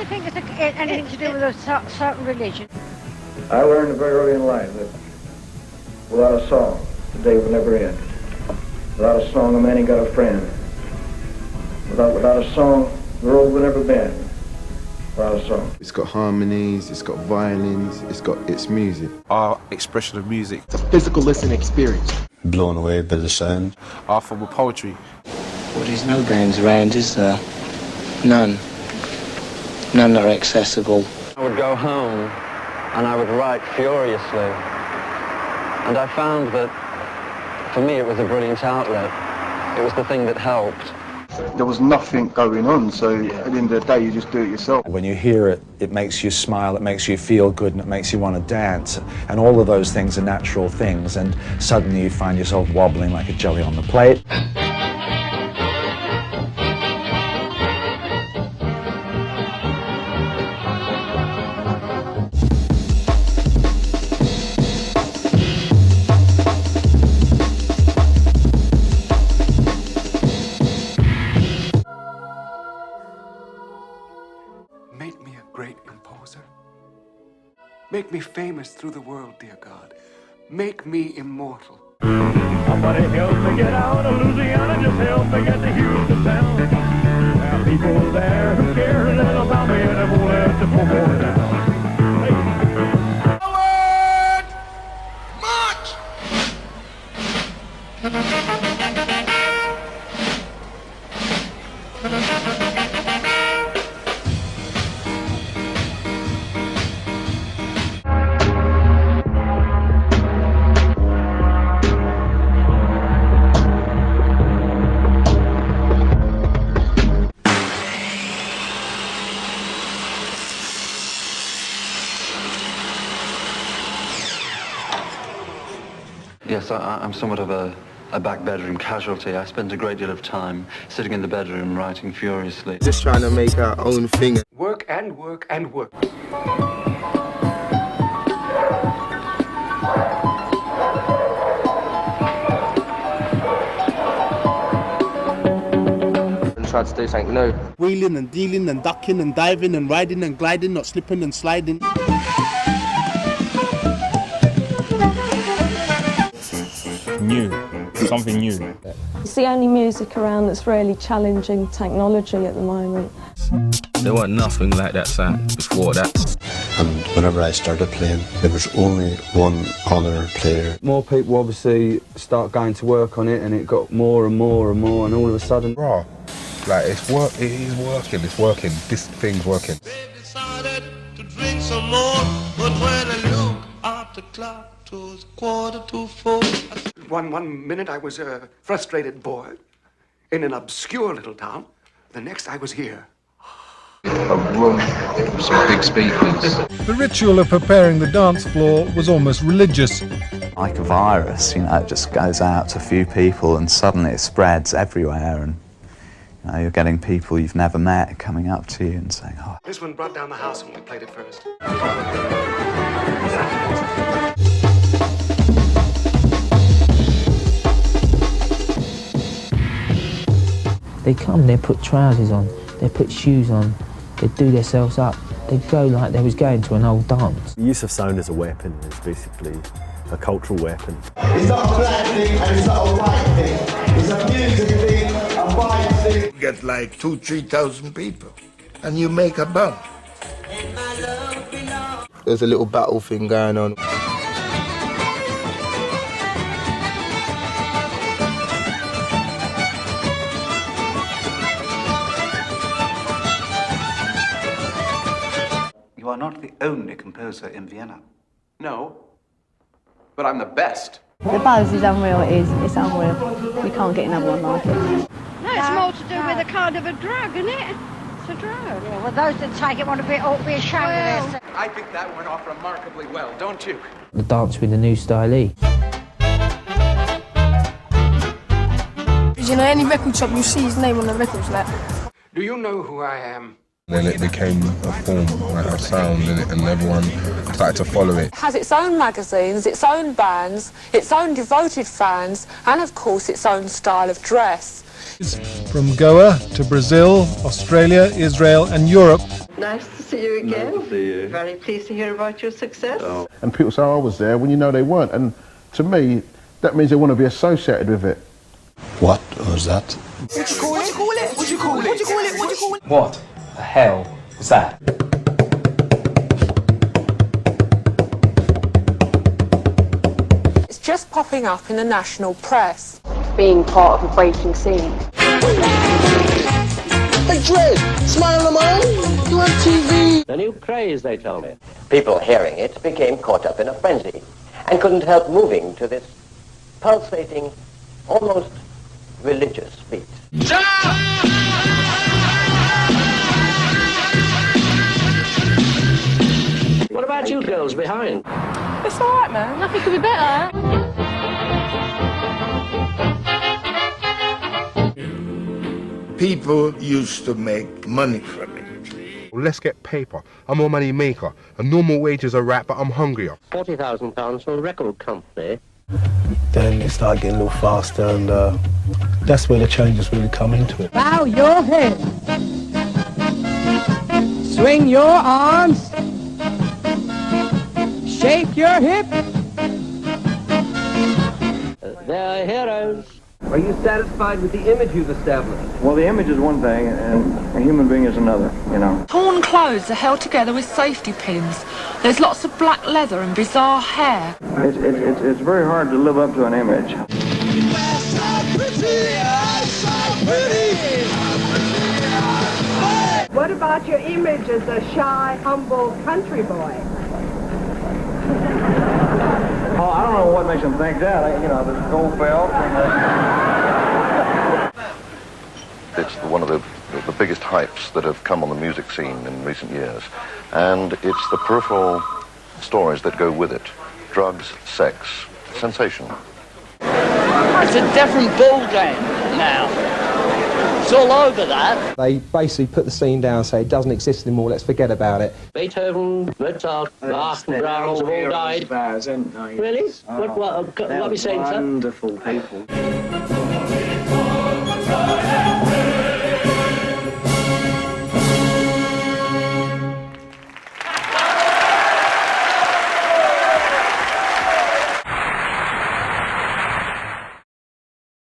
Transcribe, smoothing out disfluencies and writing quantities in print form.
you think it's anything to do with a certain religion? I learned very early in life that without a song, the day will never end. Without a song, a man ain't got a friend. Without a song, the road will never bend. Without a song. It's got harmonies, it's got violins, it's music. Our expression of music. It's a physical listening experience. Blown away by the sound. Our form of poetry. Well, there's no games around, is there? None. None that are accessible. I would go home and I would write furiously. And I found that, for me, it was a brilliant outlet. It was the thing that helped. There was nothing going on, so at the end of the day, you just do it yourself. When you hear it, it makes you smile, it makes you feel good, and it makes you want to dance. And all of those things are natural things, and suddenly you find yourself wobbling like a jelly on the plate. Make me a great composer. Make me famous through the world, dear God. Make me immortal. Somebody help me get out of Louisiana, just help me get to Houston town. There are people there who care a little about me and they won't let the poor boy down. Yes, I'm somewhat of a back bedroom casualty. I spend a great deal of time sitting in the bedroom writing furiously. Just trying to make our own thing. Work and work and work. And tried to do something new. Wheeling and dealing and ducking and diving and riding and gliding, not slipping and sliding. New, something new. It's the only music around that's really challenging technology at the moment. There wasn't nothing like that sound before that. And whenever I started playing, there was only one other player. More people obviously start going to work on it, and it got more and more and more, and all of a sudden... Raw. Like, it is working, this thing's working. They decided to drink some more, but when I look at the clock, it was 3:45. One minute I was a frustrated boy in an obscure little town. The next I was here. A room, some big speakers. The ritual of preparing the dance floor was almost religious. Like a virus, you know, it just goes out to a few people and suddenly it spreads everywhere, and you know, you're getting people you've never met coming up to you and saying, oh. This one brought down the house when we played it first. They come, they put trousers on, they put shoes on, they do themselves up, they go like they was going to an old dance. The use of sound as a weapon is basically a cultural weapon. It's not a black thing and it's not a white thing. It's a music thing, a vibe thing. You get like 2,000-3,000 people and you make a band. There's a little battle thing going on. You are not the only composer in Vienna. No, but I'm the best. The buzz is unreal, it's unreal. We can't get another one like it. No, it's more to do with a kind of a drug, isn't it? It's a drug. Yeah, well, those that take it want to be, ought to be ashamed of this. I think that went off remarkably well, don't you? The dance with the new stylee. You know, any record shop, you see his name on the records, like. Do you know who I am? Then it became a form, like a sound in it, and everyone started to follow it. It has its own magazines, its own bands, its own devoted fans, and of course its own style of dress. From Goa to Brazil, Australia, Israel and Europe. Nice to see you again. Nice to see you. Very pleased to hear about your success. And people say, I was there, when you know they weren't. And to me, that means they want to be associated with it. What was that? What you call it? What you call it? What you call it? What you call it? What you call it? What the hell was that? It's just popping up in the national press. Being part of a breaking scene. Hey, Dred, smile on my own. You on TV. The new craze, they tell me. People hearing it became caught up in a frenzy and couldn't help moving to this pulsating, almost religious beat. What about you girls behind? It's all right, man. Nothing could be better. People used to make money from it. Let's get paper. I'm a money maker. A normal wage is a rat, but I'm hungrier. £40,000 for a record company. Then it started getting a little faster, and that's where the changes really come into it. Bow your head. Swing your arms. Shake your hip. They're heroes. Are you satisfied with the image you've established? Well, the image is one thing, and a human being is another, you know. Torn clothes are held together with safety pins. There's lots of black leather and bizarre hair. It's very hard to live up to an image. What about your image as a shy, humble country boy? Oh, I don't know what makes them think that. You know, the gold belt and It's one of the biggest hypes that have come on the music scene in recent years. And it's the peripheral stories that go with it. Drugs, sex, sensation. It's a different ball game now. It's all over that. They basically put the scene down and say it doesn't exist anymore, let's forget about it. Beethoven, Mozart, Bach and Brahms have all died. Really? What are we saying, sir? Wonderful people.